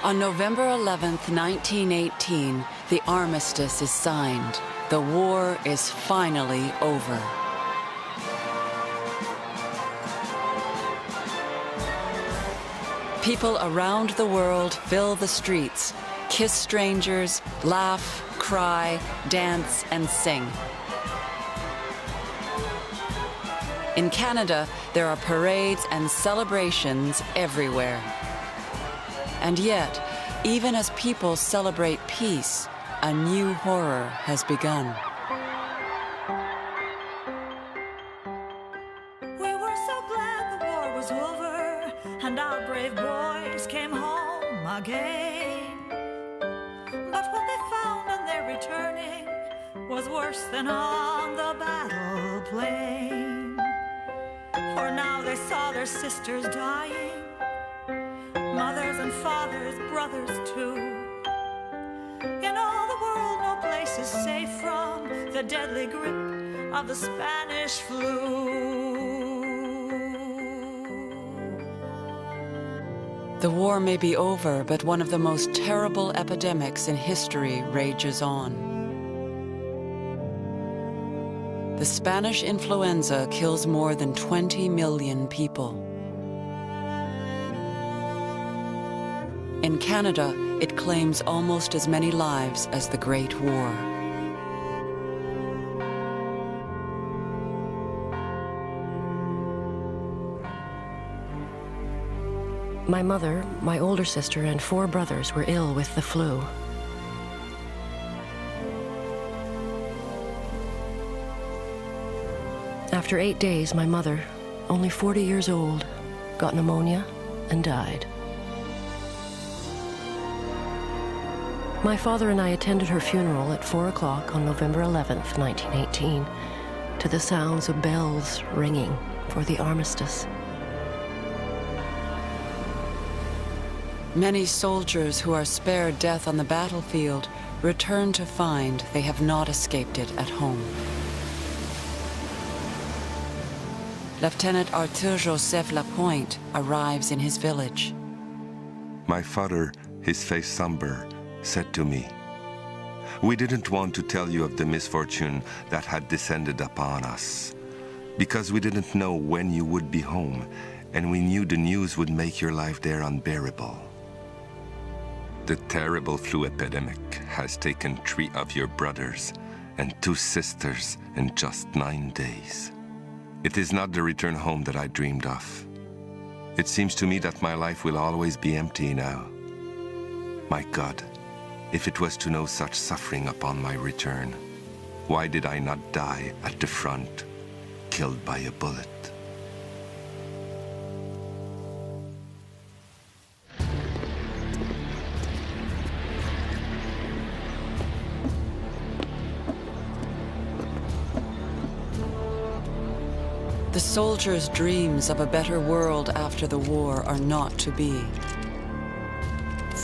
On November 11th, 1918, the armistice is signed. The war is finally over. People around the world fill the streets, kiss strangers, laugh, cry, dance, and sing. In Canada, there are parades and celebrations everywhere. And yet, even as people celebrate peace, a new horror has begun. We were so glad the war was over and our brave boys came home again. But what they found on their returning was worse than on the battle plain. For now they saw their sisters dying, mothers and fathers, brothers too. In all the world, no place is safe from the deadly grip of the Spanish flu. The war may be over, but one of the most terrible epidemics in history rages on. The Spanish influenza kills more than 20 million people. In Canada, it claims almost as many lives as the Great War. My mother, my older sister, and 4 brothers were ill with the flu. After 8 days, my mother, only 40 years old, got pneumonia and died. My father and I attended her funeral at 4 o'clock on November 11th, 1918, to the sounds of bells ringing for the armistice. Many soldiers who are spared death on the battlefield return to find they have not escaped it at home. Lieutenant Arthur Joseph Lapointe arrives in his village. My father, his face somber, said to me, "We didn't want to tell you of the misfortune that had descended upon us, because we didn't know when you would be home, and we knew the news would make your life there unbearable. The terrible flu epidemic has taken 3 of your brothers and 2 sisters in just 9 days. It is not the return home that I dreamed of. It seems to me that my life will always be empty now. My God, if it was to know such suffering upon my return, why did I not die at the front, killed by a bullet?" The soldiers' dreams of a better world after the war are not to be.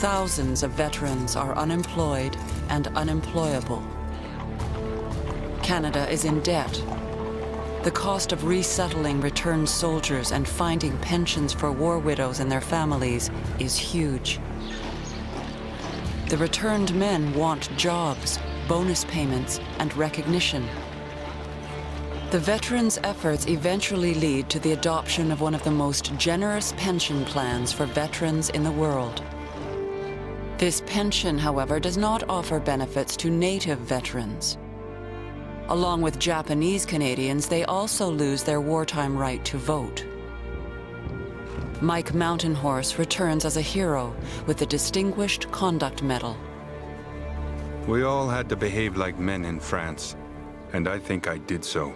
Thousands of veterans are unemployed and unemployable. Canada is in debt. The cost of resettling returned soldiers and finding pensions for war widows and their families is huge. The returned men want jobs, bonus payments, and recognition. The veterans' efforts eventually lead to the adoption of one of the most generous pension plans for veterans in the world. This pension, however, does not offer benefits to native veterans. Along with Japanese Canadians, they also lose their wartime right to vote. Mike Mountain Horse returns as a hero with the Distinguished Conduct Medal. We all had to behave like men in France, and I think I did so.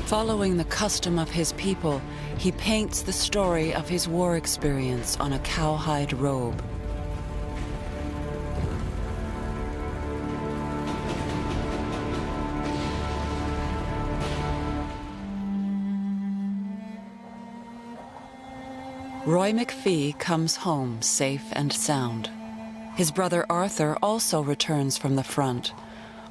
Following the custom of his people, he paints the story of his war experience on a cowhide robe. Roy McPhee comes home safe and sound. His brother Arthur also returns from the front,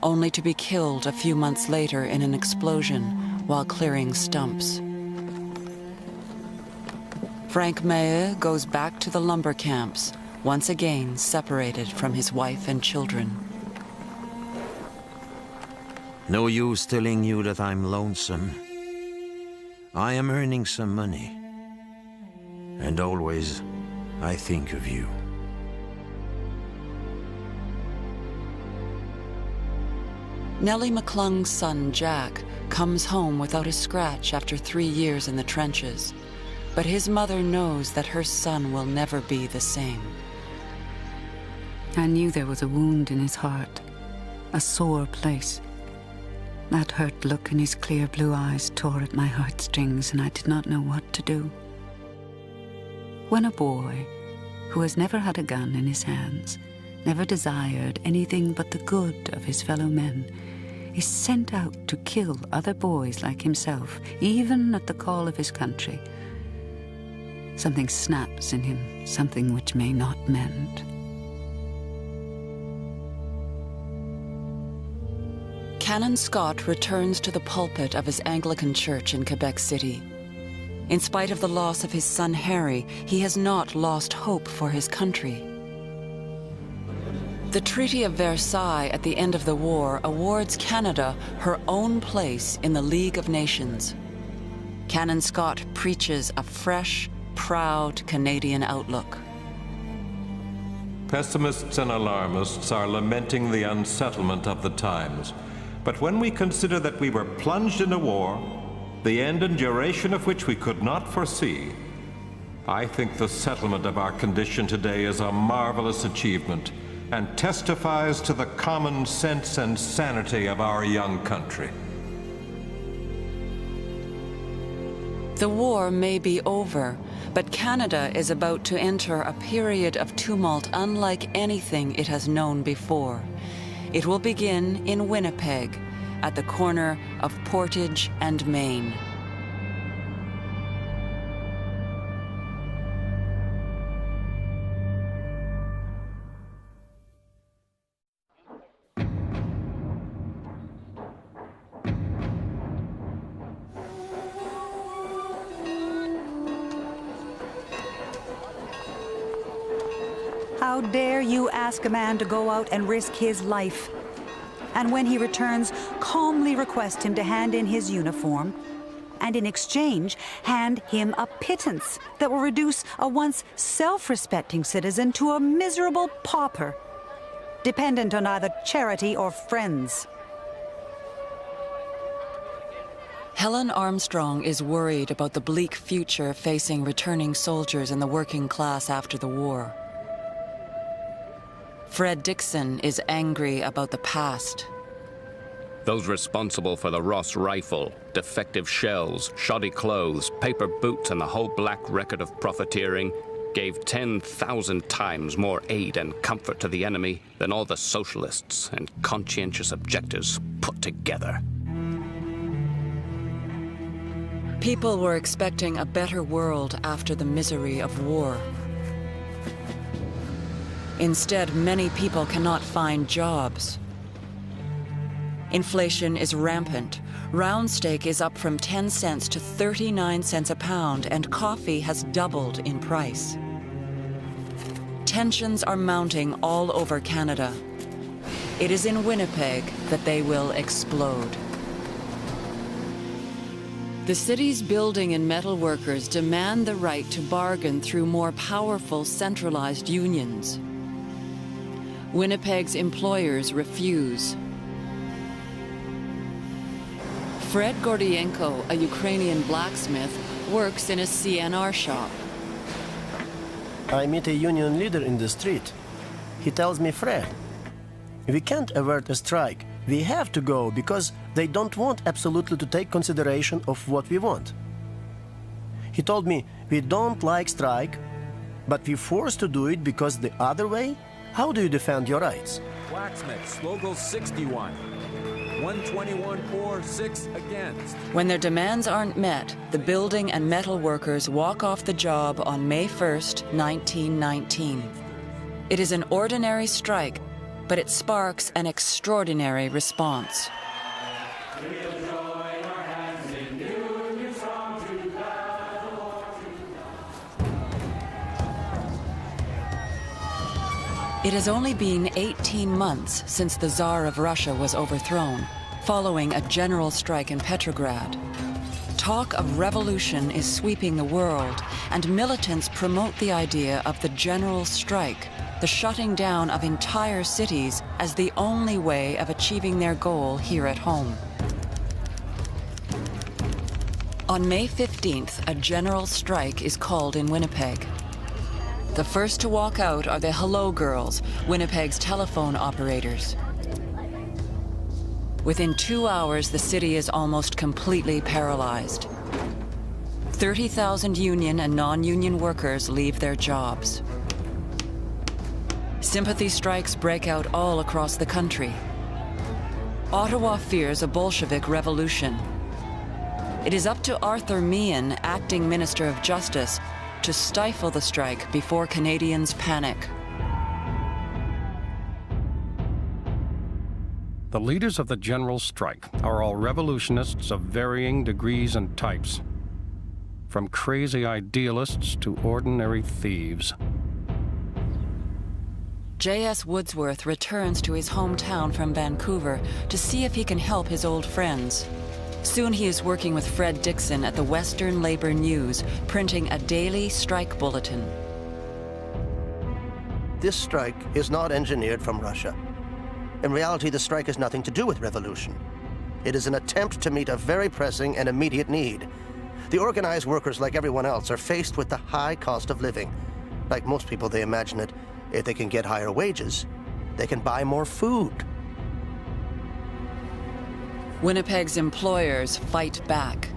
only to be killed a few months later in an explosion while clearing stumps. Frank Maheu goes back to the lumber camps, once again separated from his wife and children. No use telling you that I'm lonesome. I am earning some money. And always, I think of you. Nellie McClung's son, Jack, comes home without a scratch after 3 years in the trenches. But his mother knows that her son will never be the same. I knew there was a wound in his heart, a sore place. That hurt look in his clear blue eyes tore at my heartstrings, and I did not know what to do. When a boy, who has never had a gun in his hands, never desired anything but the good of his fellow men, is sent out to kill other boys like himself, even at the call of his country, something snaps in him, something which may not mend. Canon Scott returns to the pulpit of his Anglican church in Quebec City. In spite of the loss of his son Harry, he has not lost hope for his country. The Treaty of Versailles at the end of the war awards Canada her own place in the League of Nations. Canon Scott preaches a fresh, proud Canadian outlook. Pessimists and alarmists are lamenting the unsettlement of the times. But when we consider that we were plunged in a war, the end and duration of which we could not foresee, I think the settlement of our condition today is a marvelous achievement and testifies to the common sense and sanity of our young country. The war may be over, but Canada is about to enter a period of tumult unlike anything it has known before. It will begin in Winnipeg, at the corner of Portage and Main. How dare you ask a man to go out and risk his life? And when he returns, calmly request him to hand in his uniform, and in exchange, hand him a pittance that will reduce a once self-respecting citizen to a miserable pauper, dependent on either charity or friends. Helen Armstrong is worried about the bleak future facing returning soldiers in the working class after the war. Fred Dixon is angry about the past. Those responsible for the Ross rifle, defective shells, shoddy clothes, paper boots, and the whole black record of profiteering gave 10,000 times more aid and comfort to the enemy than all the socialists and conscientious objectors put together. People were expecting a better world after the misery of war. Instead, many people cannot find jobs. Inflation is rampant. Round steak is up from 10 cents to 39 cents a pound, and coffee has doubled in price. Tensions are mounting all over Canada. It is in Winnipeg that they will explode. The city's building and metal workers demand the right to bargain through more powerful centralized unions. Winnipeg's employers refuse. Fred Gordienko, a Ukrainian blacksmith, works in a CNR shop. I meet a union leader in the street. He tells me, Fred, we can't avert a strike. We have to go because they don't want absolutely to take consideration of what we want. He told me, we don't like strike, but we're forced to do it because the other way. How do you defend your rights? Blacksmiths, Local 61. 121-4-6 against. When their demands aren't met, the building and metal workers walk off the job on May 1st, 1919. It is an ordinary strike, but it sparks an extraordinary response. It has only been 18 months since the Tsar of Russia was overthrown, following a general strike in Petrograd. Talk of revolution is sweeping the world, and militants promote the idea of the general strike, the shutting down of entire cities, as the only way of achieving their goal here at home. On May 15th, a general strike is called in Winnipeg. The first to walk out are the Hello Girls, Winnipeg's telephone operators. Within 2 hours, the city is almost completely paralyzed. 30,000 union and non-union workers leave their jobs. Sympathy strikes break out all across the country. Ottawa fears a Bolshevik revolution. It is up to Arthur Meehan, acting Minister of Justice, to stifle the strike before Canadians panic. The leaders of the general strike are all revolutionists of varying degrees and types, from crazy idealists to ordinary thieves. J.S. Woodsworth returns to his hometown from Vancouver to see if he can help his old friends. Soon he is working with Fred Dixon at the Western Labor News, printing a daily strike bulletin. This strike is not engineered from Russia. In reality, the strike has nothing to do with revolution. It is an attempt to meet a very pressing and immediate need. The organized workers, like everyone else, are faced with the high cost of living. Like most people, they imagine that if they can get higher wages, they can buy more food. Winnipeg's employers fight back.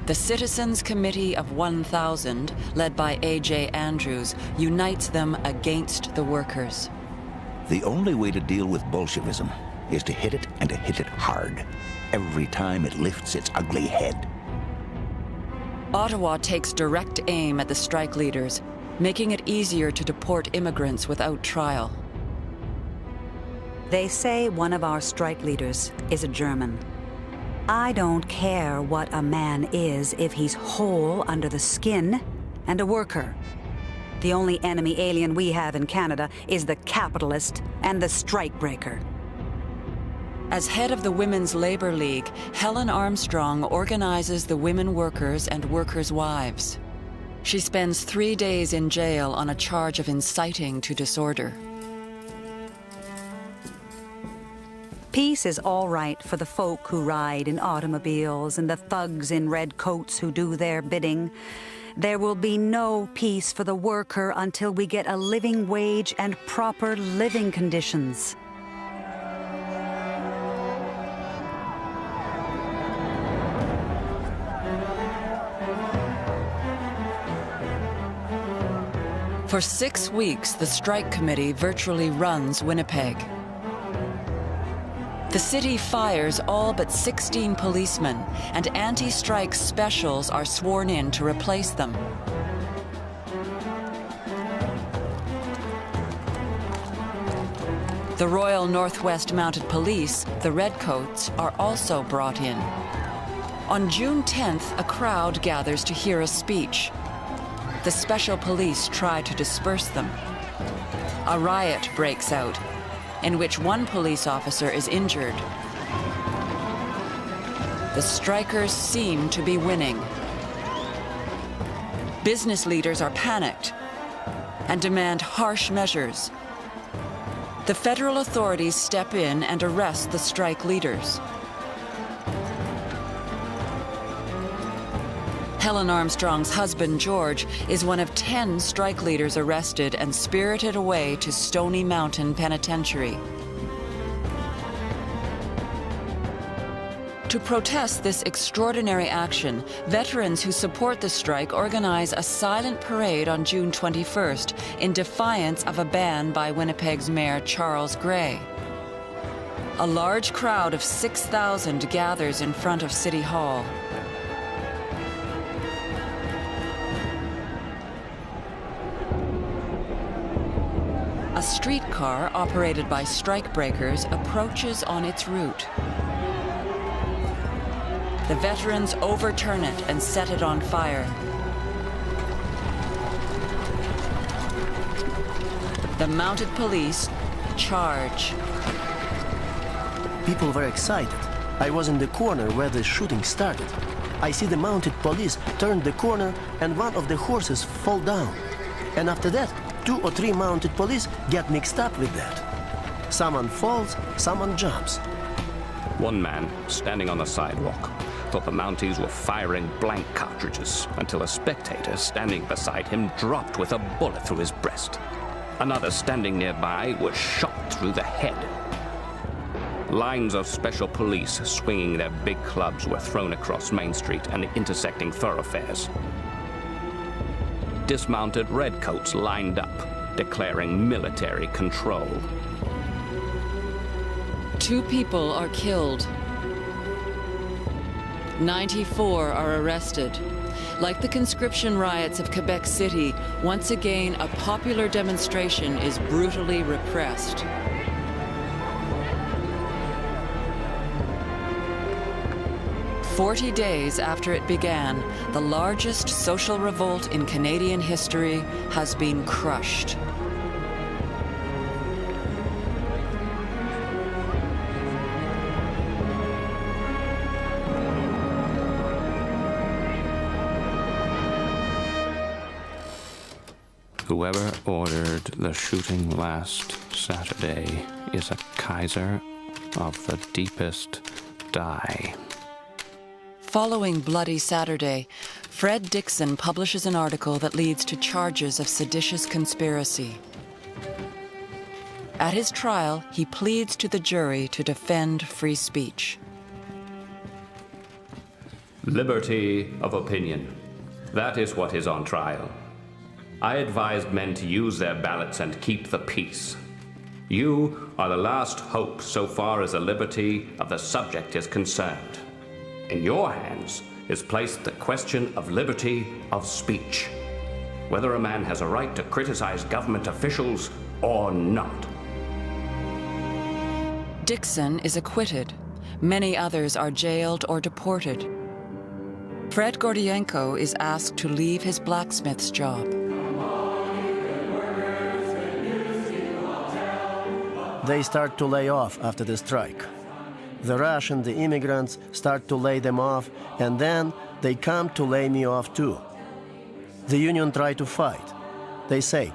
The Citizens Committee of 1,000, led by A.J. Andrews, unites them against the workers. The only way to deal with Bolshevism is to hit it, and to hit it hard, every time it lifts its ugly head. Ottawa takes direct aim at the strike leaders, making it easier to deport immigrants without trial. They say one of our strike leaders is a German. I don't care what a man is if he's whole under the skin and a worker. The only enemy alien we have in Canada is the capitalist and the strikebreaker. As head of the Women's Labor League, Helen Armstrong organizes the women workers and workers' wives. She spends 3 days in jail on a charge of inciting to disorder. Peace is all right for the folk who ride in automobiles and the thugs in red coats who do their bidding. There will be no peace for the worker until we get a living wage and proper living conditions. For 6 weeks, the strike committee virtually runs Winnipeg. The city fires all but 16 policemen, and anti-strike specials are sworn in to replace them. The Royal Northwest Mounted Police, the Redcoats, are also brought in. On June 10th, a crowd gathers to hear a speech. The special police try to disperse them. A riot breaks out, in which one police officer is injured. The strikers seem to be winning. Business leaders are panicked and demand harsh measures. The federal authorities step in and arrest the strike leaders. Helen Armstrong's husband, George, is one of 10 strike leaders arrested and spirited away to Stony Mountain Penitentiary. To protest this extraordinary action, veterans who support the strike organize a silent parade on June 21st in defiance of a ban by Winnipeg's Mayor Charles Gray. A large crowd of 6,000 gathers in front of City Hall. A streetcar operated by strikebreakers approaches on its route. The veterans overturn it and set it on fire. The mounted police charge. People were excited. I was in the corner where the shooting started. I see the mounted police turn the corner and one of the horses fall down. And after that, 2 or 3 mounted police get mixed up with that. Someone falls, someone jumps. One man, standing on the sidewalk, thought the Mounties were firing blank cartridges until a spectator standing beside him dropped with a bullet through his breast. Another standing nearby was shot through the head. Lines of special police swinging their big clubs were thrown across Main Street and the intersecting thoroughfares. Dismounted redcoats lined up, declaring military control. 2 people are killed. 94 are arrested. Like the conscription riots of Quebec City, once again a popular demonstration is brutally repressed. "40 days after it began, the largest social revolt in Canadian history has been crushed. Whoever ordered the shooting last Saturday is a Kaiser of the deepest dye." Following Bloody Saturday, Fred Dixon publishes an article that leads to charges of seditious conspiracy. At his trial, he pleads to the jury to defend free speech. Liberty of opinion. That is what is on trial. I advised men to use their ballots and keep the peace. You are the last hope so far as the liberty of the subject is concerned. In your hands is placed the question of liberty of speech, whether a man has a right to criticize government officials or not. Dixon is acquitted. Many others are jailed or deported. Fred Gordienko is asked to leave his blacksmith's job. They start to lay off after the strike. The Russian, the immigrants, start to lay them off, and then they come to lay me off too. The union try to fight. They say,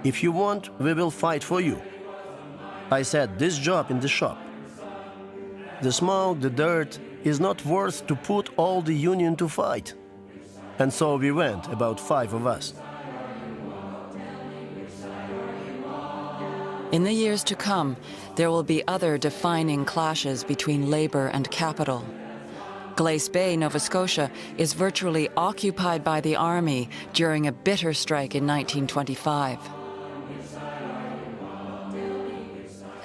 "If you want, we will fight for you." I said, "This job in the shop. The smoke, the dirt, is not worth to put all the union to fight." And so we went, about 5 of us. In the years to come, there will be other defining clashes between labor and capital. Glace Bay, Nova Scotia, is virtually occupied by the army during a bitter strike in 1925.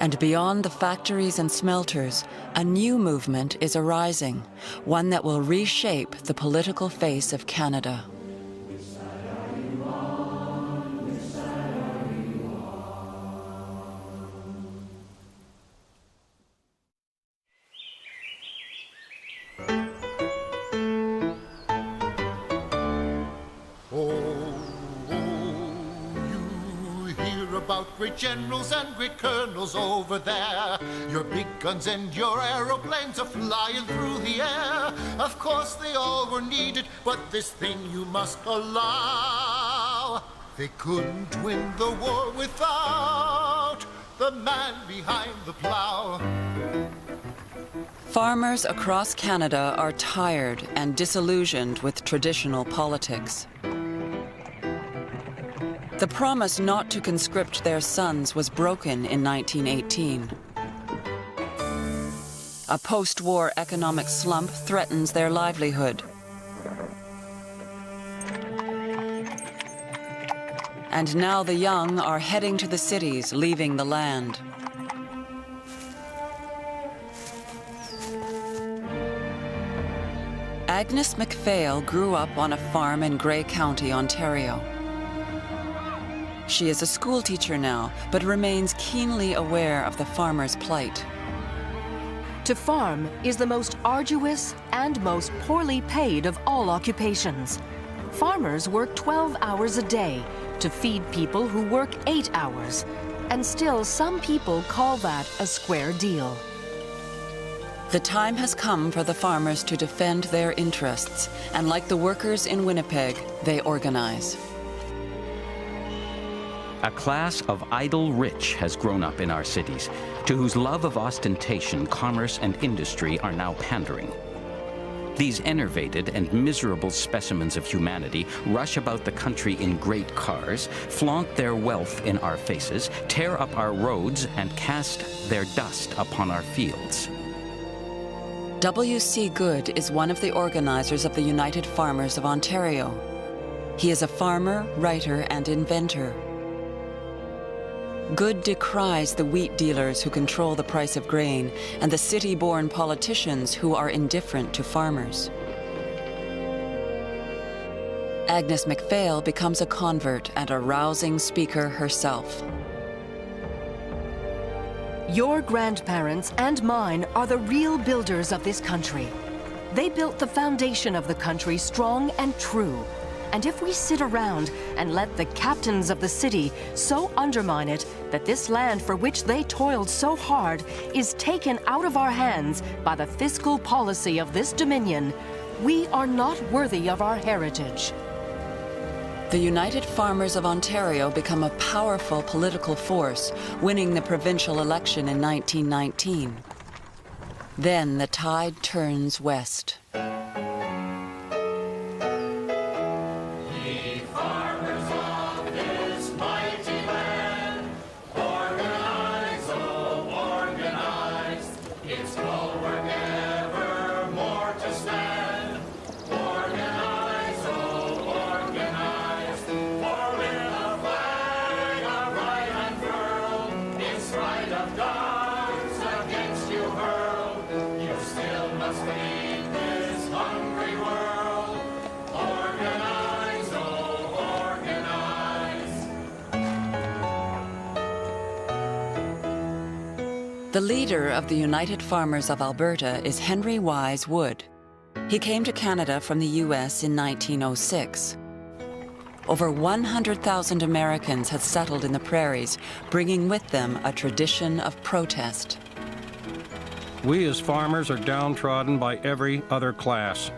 And beyond the factories and smelters, a new movement is arising, one that will reshape the political face of Canada. Great generals and great colonels over there. Your big guns and your aeroplanes are flying through the air. Of course they all were needed, but this thing you must allow. They couldn't win the war without the man behind the plow. Farmers across Canada are tired and disillusioned with traditional politics. The promise not to conscript their sons was broken in 1918. A post-war economic slump threatens their livelihood. And now the young are heading to the cities, leaving the land. Agnes MacPhail grew up on a farm in Grey County, Ontario. She is a school teacher now, but remains keenly aware of the farmer's plight. To farm is the most arduous and most poorly paid of all occupations. Farmers work 12 hours a day, to feed people who work 8 hours. And still, some people call that a square deal. The time has come for the farmers to defend their interests, and like the workers in Winnipeg, they organize. A class of idle rich has grown up in our cities, to whose love of ostentation, commerce, and industry are now pandering. These enervated and miserable specimens of humanity rush about the country in great cars, flaunt their wealth in our faces, tear up our roads, and cast their dust upon our fields. W.C. Good is one of the organizers of the United Farmers of Ontario. He is a farmer, writer, and inventor. Good decries the wheat dealers who control the price of grain and the city-born politicians who are indifferent to farmers. Agnes MacPhail becomes a convert and a rousing speaker herself. Your grandparents and mine are the real builders of this country. They built the foundation of the country strong and true. And if we sit around and let the captains of the city so undermine it that this land for which they toiled so hard is taken out of our hands by the fiscal policy of this Dominion, we are not worthy of our heritage. The United Farmers of Ontario become a powerful political force, winning the provincial election in 1919. Then the tide turns west. The leader of the United Farmers of Alberta is Henry Wise Wood. He came to Canada from the U.S. in 1906. Over 100,000 Americans had settled in the prairies, bringing with them a tradition of protest. We as farmers are downtrodden by every other class.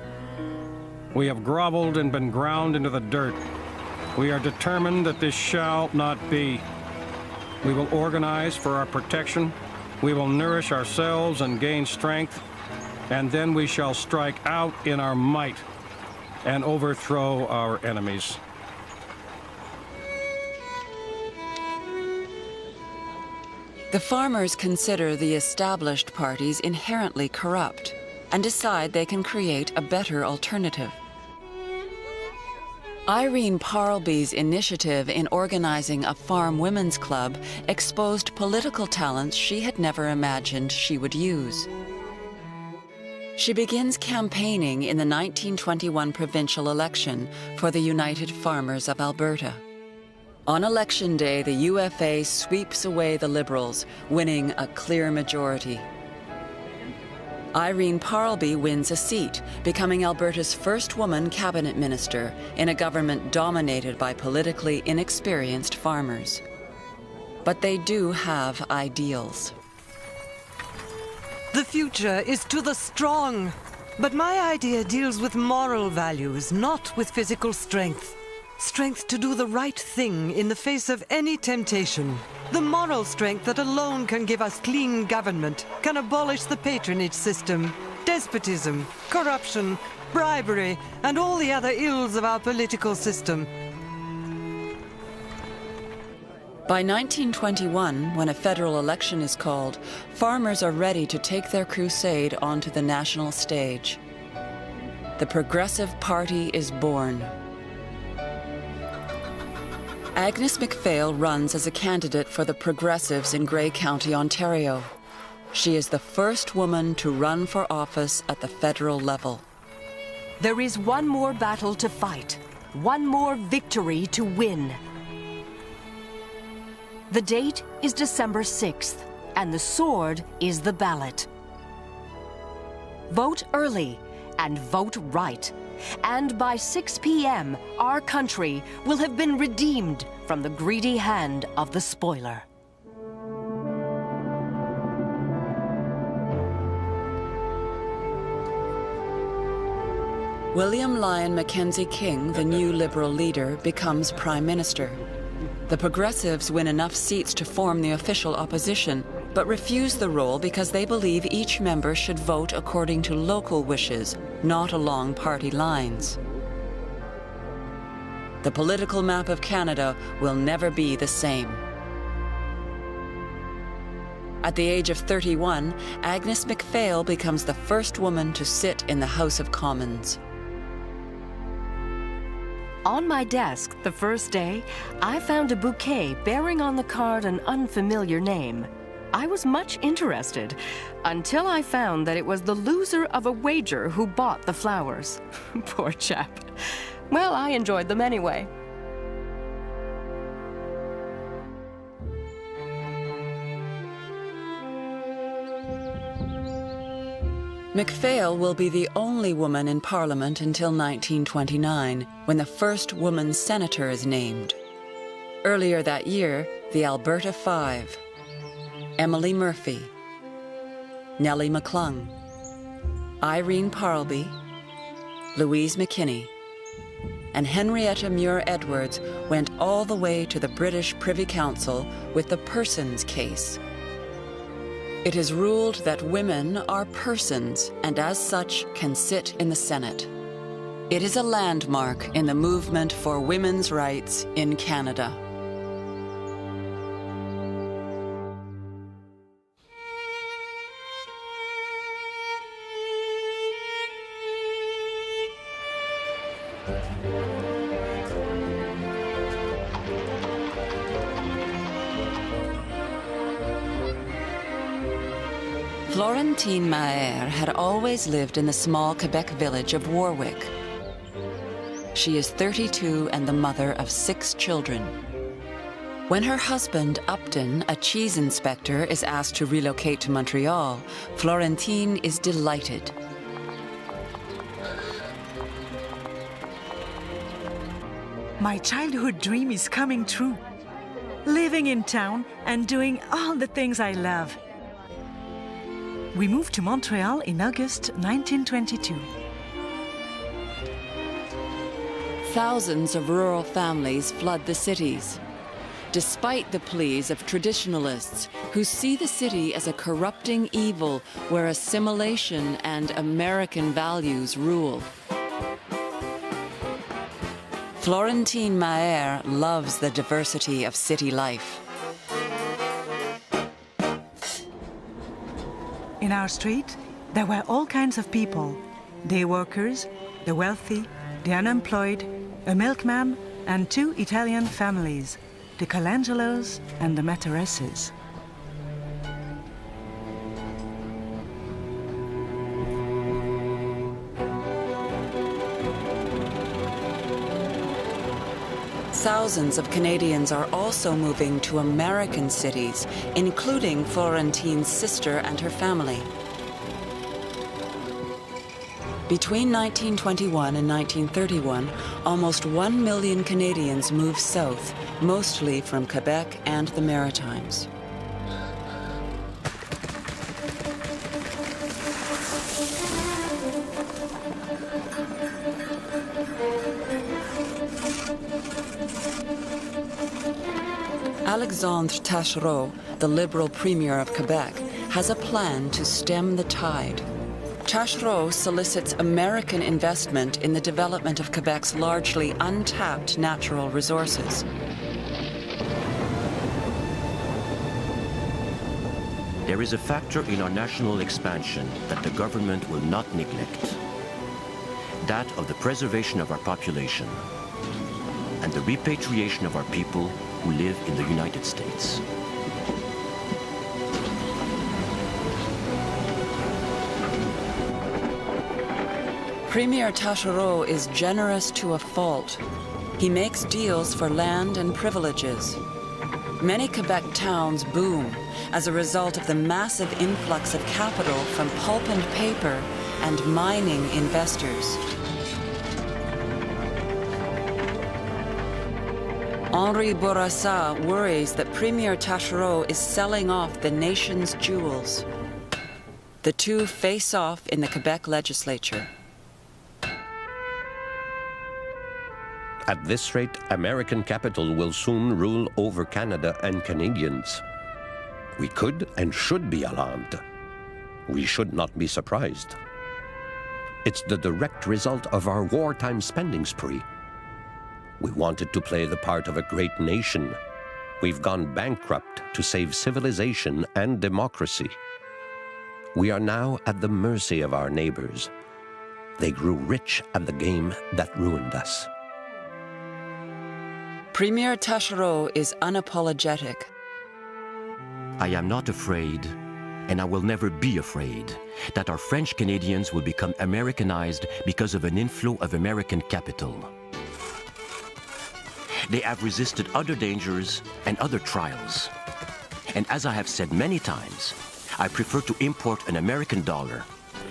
We have groveled and been ground into the dirt. We are determined that this shall not be. We will organize for our protection. We will nourish ourselves and gain strength, and then we shall strike out in our might and overthrow our enemies. The farmers consider the established parties inherently corrupt and decide they can create a better alternative. Irene Parlby's initiative in organizing a farm women's club exposed political talents she had never imagined she would use. She begins campaigning in the 1921 provincial election for the United Farmers of Alberta. On election day, the UFA sweeps away the Liberals, winning a clear majority. Irene Parlby wins a seat, becoming Alberta's first woman cabinet minister in a government dominated by politically inexperienced farmers. But they do have ideals. The future is to the strong, but my idea deals with moral values, not with physical strength. Strength to do the right thing in the face of any temptation. The moral strength that alone can give us clean government, can abolish the patronage system, despotism, corruption, bribery, and all the other ills of our political system. By 1921, when a federal election is called, farmers are ready to take their crusade onto the national stage. The Progressive Party is born. Agnes MacPhail runs as a candidate for the Progressives in Grey County, Ontario. She is the first woman to run for office at the federal level. There is one more battle to fight, one more victory to win. The date is December 6th, and the sword is the ballot. Vote early and vote right. And by 6 p.m., our country will have been redeemed from the greedy hand of the spoiler. William Lyon Mackenzie King, the new Liberal leader, becomes Prime Minister. The Progressives win enough seats to form the official opposition, but refuse the role because they believe each member should vote according to local wishes, not along party lines. The political map of Canada will never be the same. At the age of 31, Agnes MacPhail becomes the first woman to sit in the House of Commons. On my desk, the first day, I found a bouquet bearing on the card an unfamiliar name. I was much interested, until I found that it was the loser of a wager who bought the flowers. Poor chap. Well, I enjoyed them anyway. MacPhail will be the only woman in Parliament until 1929, when the first woman senator is named. Earlier that year, the Alberta Five: Emily Murphy, Nellie McClung, Irene Parlby, Louise McKinney, and Henrietta Muir-Edwards went all the way to the British Privy Council with the Persons case. It is ruled that women are persons and as such can sit in the Senate. It is a landmark in the movement for women's rights in Canada. Florentine Maher had always lived in the small Quebec village of Warwick. She is 32 and the mother of 6 children. When her husband, Upton, a cheese inspector, is asked to relocate to Montreal, Florentine is delighted. My childhood dream is coming true. Living in town and doing all the things I love. We moved to Montreal in August 1922. Thousands of rural families flood the cities, despite the pleas of traditionalists who see the city as a corrupting evil where assimilation and American values rule. Florentine Maher loves the diversity of city life. In our street, there were all kinds of people. Day workers, the wealthy, the unemployed, a milkman, and 2 Italian families, the Colangelos and the Materesses. Thousands of Canadians are also moving to American cities, including Florentine's sister and her family. Between 1921 and 1931, almost 1 million Canadians moved south, mostly from Quebec and the Maritimes. Alexandre Taschereau, the Liberal Premier of Quebec, has a plan to stem the tide. Taschereau solicits American investment in the development of Quebec's largely untapped natural resources. There is a factor in our national expansion that the government will not neglect. That of the preservation of our population and the repatriation of our people who live in the United States. Premier Taschereau is generous to a fault. He makes deals for land and privileges. Many Quebec towns boom as a result of the massive influx of capital from pulp and paper and mining investors. Henri Bourassa worries that Premier Taschereau is selling off the nation's jewels. The two face off in the Quebec legislature. At this rate, American capital will soon rule over Canada and Canadians. We could and should be alarmed. We should not be surprised. It's the direct result of our wartime spending spree. We wanted to play the part of a great nation. We've gone bankrupt to save civilization and democracy. We are now at the mercy of our neighbors. They grew rich at the game that ruined us. Premier Taschereau is unapologetic. I am not afraid, and I will never be afraid, that our French Canadians will become Americanized because of an inflow of American capital. They have resisted other dangers and other trials. And as I have said many times, I prefer to import an American dollar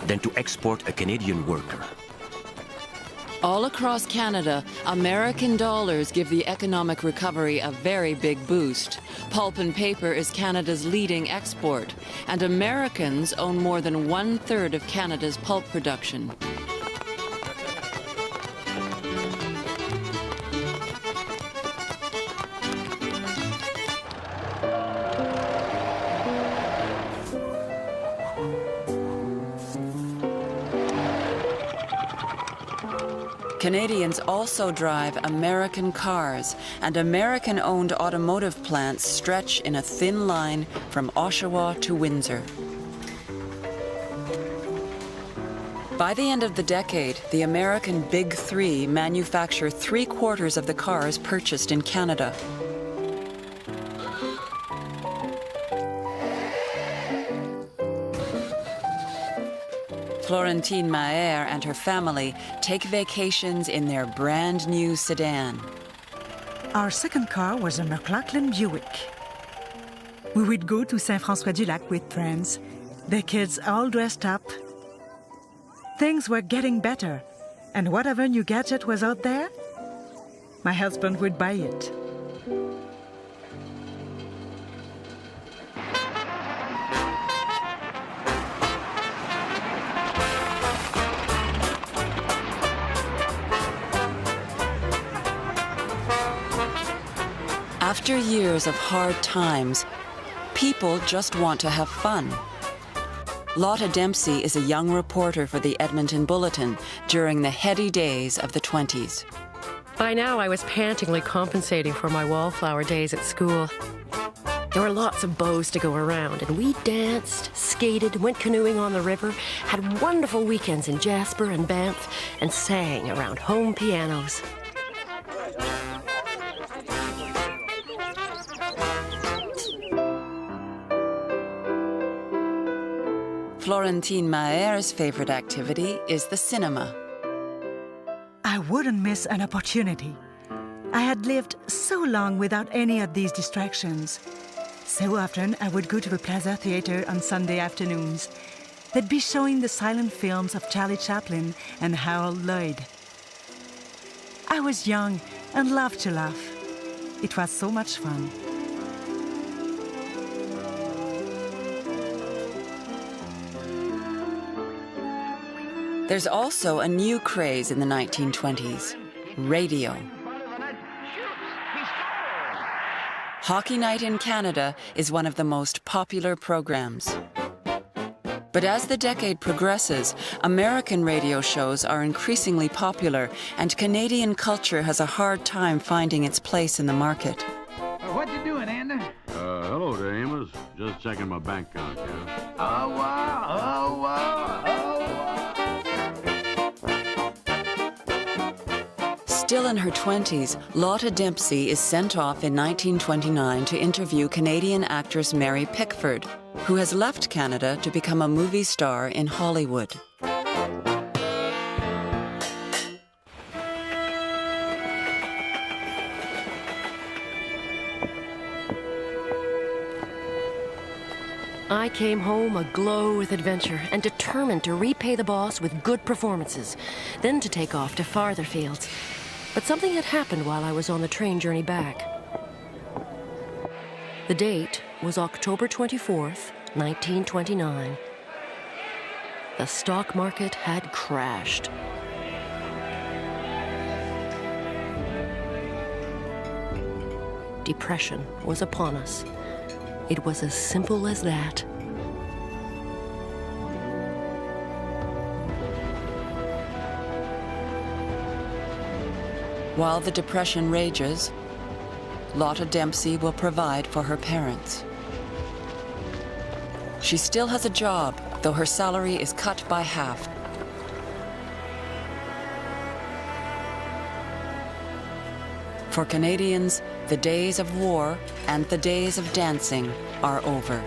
than to export a Canadian worker. All across Canada, American dollars give the economic recovery a very big boost. Pulp and paper is Canada's leading export, and Americans own more than 1/3 of Canada's pulp production. Canadians also drive American cars, and American-owned automotive plants stretch in a thin line from Oshawa to Windsor. By the end of the decade, the American Big Three manufacture 3/4 of the cars purchased in Canada. Florentine Maher and her family take vacations in their brand new sedan. Our second car was a McLaughlin Buick. We would go to Saint-François-du-Lac with friends, the kids all dressed up. Things were getting better, and whatever new gadget was out there, my husband would buy it. After years of hard times, people just want to have fun. Lotta Dempsey is a young reporter for the Edmonton Bulletin during the heady days of the 20s. By now, I was pantingly compensating for my wallflower days at school. There were lots of beaus to go around, and we danced, skated, went canoeing on the river, had wonderful weekends in Jasper and Banff, and sang around home pianos. Florentine Maher's favorite activity is the cinema. I wouldn't miss an opportunity. I had lived so long without any of these distractions. So often I would go to the Plaza Theatre on Sunday afternoons. They'd be showing the silent films of Charlie Chaplin and Harold Lloyd. I was young and loved to laugh. It was so much fun. There's also a new craze in the 1920s, radio. Hockey Night in Canada is one of the most popular programs. But as the decade progresses, American radio shows are increasingly popular, and Canadian culture has a hard time finding its place in the market. What you doing, Andy? Hello there, Amos. Just checking my bank account, yeah. Oh, wow, oh, wow, oh, wow. Still in her 20s, Lotta Dempsey is sent off in 1929 to interview Canadian actress Mary Pickford, who has left Canada to become a movie star in Hollywood. I came home aglow with adventure and determined to repay the boss with good performances, then to take off to farther fields. But something had happened while I was on the train journey back. The date was October 24th, 1929. The stock market had crashed. Depression was upon us. It was as simple as that. While the depression rages, Lotta Dempsey will provide for her parents. She still has a job, though her salary is cut by half. For Canadians, the days of war and the days of dancing are over.